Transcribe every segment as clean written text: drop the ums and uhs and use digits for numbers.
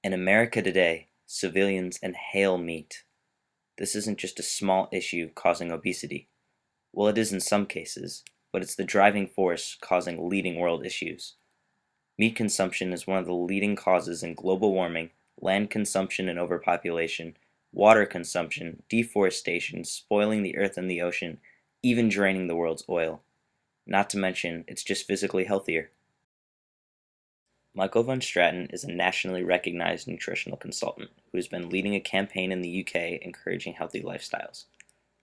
In America today, civilians inhale meat. This isn't just a small issue causing obesity. Well, it is in some cases, but it's the driving force causing leading world issues. Meat consumption is one of the leading causes in global warming, land consumption and overpopulation, water consumption, deforestation, spoiling the earth and the ocean, even draining the world's oil. Not to mention, it's just physically healthier. Michael Van Straten is a nationally recognized nutritional consultant who has been leading a campaign in the UK encouraging healthy lifestyles.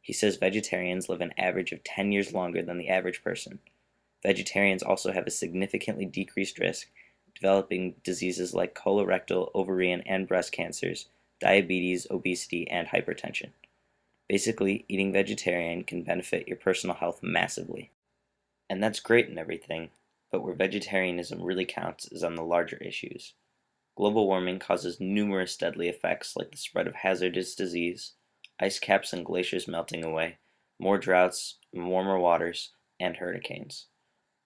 He says vegetarians live an average of 10 years longer than the average person. Vegetarians also have a significantly decreased risk of developing diseases like colorectal, ovarian, and breast cancers, diabetes, obesity, and hypertension. Basically, eating vegetarian can benefit your personal health massively. And that's great and everything, but where vegetarianism really counts is on the larger issues. Global warming causes numerous deadly effects like the spread of hazardous disease, ice caps and glaciers melting away, more droughts, warmer waters, and hurricanes.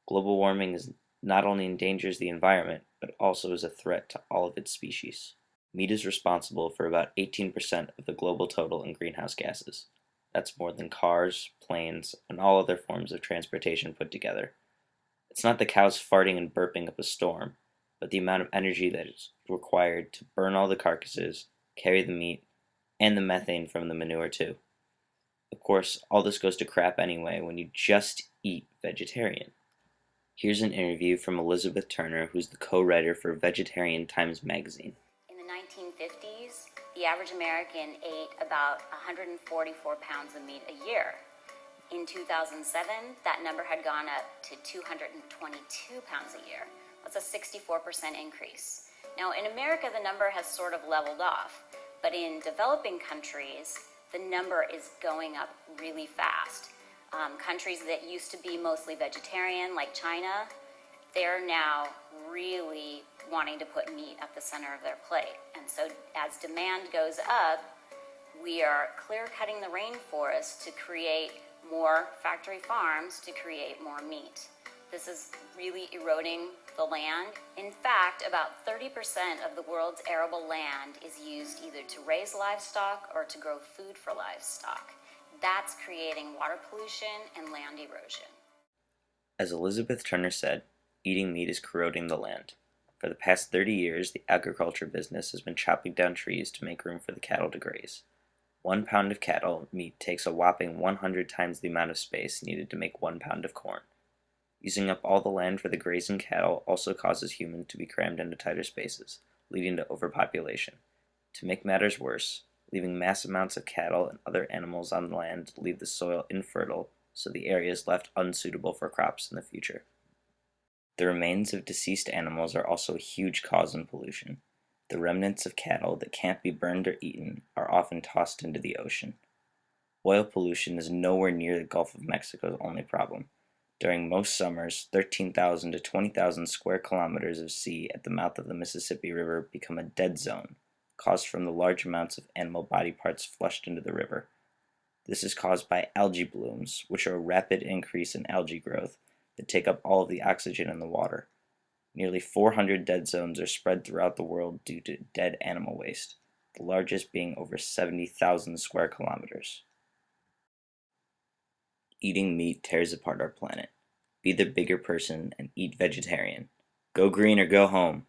Global warming not only endangers the environment, but also is a threat to all of its species. Meat is responsible for about 18% of the global total in greenhouse gases. That's more than cars, planes, and all other forms of transportation put together. It's not the cows farting and burping up a storm, but the amount of energy that is required to burn all the carcasses, carry the meat, and the methane from the manure too. Of course, all this goes to crap anyway when you just eat vegetarian. Here's an interview from Elizabeth Turner, who's the co-writer for Vegetarian Times magazine. In the 1950s, the average American ate about 144 pounds of meat a year. In 2007, that number had gone up to 222 pounds a year. That's a 64% increase. Now, in America, the number has sort of leveled off, but in developing countries, the number is going up really fast. Countries that used to be mostly vegetarian, like China, they're now really wanting to put meat at the center of their plate. And so as demand goes up, we are clear-cutting the rainforest to create more factory farms to create more meat. This is really eroding the land. In fact, about 30% of the world's arable land is used either to raise livestock or to grow food for livestock. That's creating water pollution and land erosion. As Elizabeth Turner said, eating meat is corroding the land. For the past 30 years, the agriculture business has been chopping down trees to make room for the cattle to graze. 1 pound of cattle meat takes a whopping 100 times the amount of space needed to make 1 pound of corn. Using up all the land for the grazing cattle also causes humans to be crammed into tighter spaces, leading to overpopulation. To make matters worse, leaving mass amounts of cattle and other animals on land leave the soil infertile, so the area is left unsuitable for crops in the future. The remains of deceased animals are also a huge cause in pollution. The remnants of cattle that can't be burned or eaten are often tossed into the ocean. Oil pollution is nowhere near the Gulf of Mexico's only problem. During most summers, 13,000 to 20,000 square kilometers of sea at the mouth of the Mississippi River become a dead zone, caused from the large amounts of animal body parts flushed into the river. This is caused by algae blooms, which are a rapid increase in algae growth that take up all of the oxygen in the water. Nearly 400 dead zones are spread throughout the world due to dead animal waste, the largest being over 70,000 square kilometers. Eating meat tears apart our planet. Be the bigger person and eat vegetarian. Go green or go home.